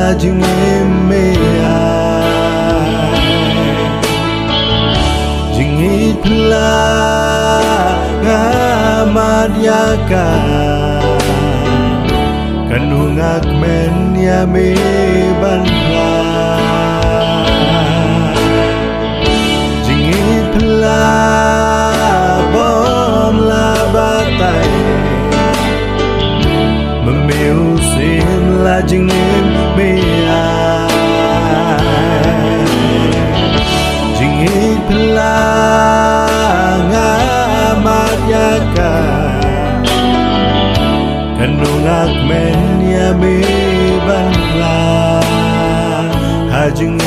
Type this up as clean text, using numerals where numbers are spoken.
la jing me jing pla nga madyaka kanungak men ya me banla jing pla bom la batay memeu sim la jing me jing pla nga madyaka kanungak men ya me banla ha jing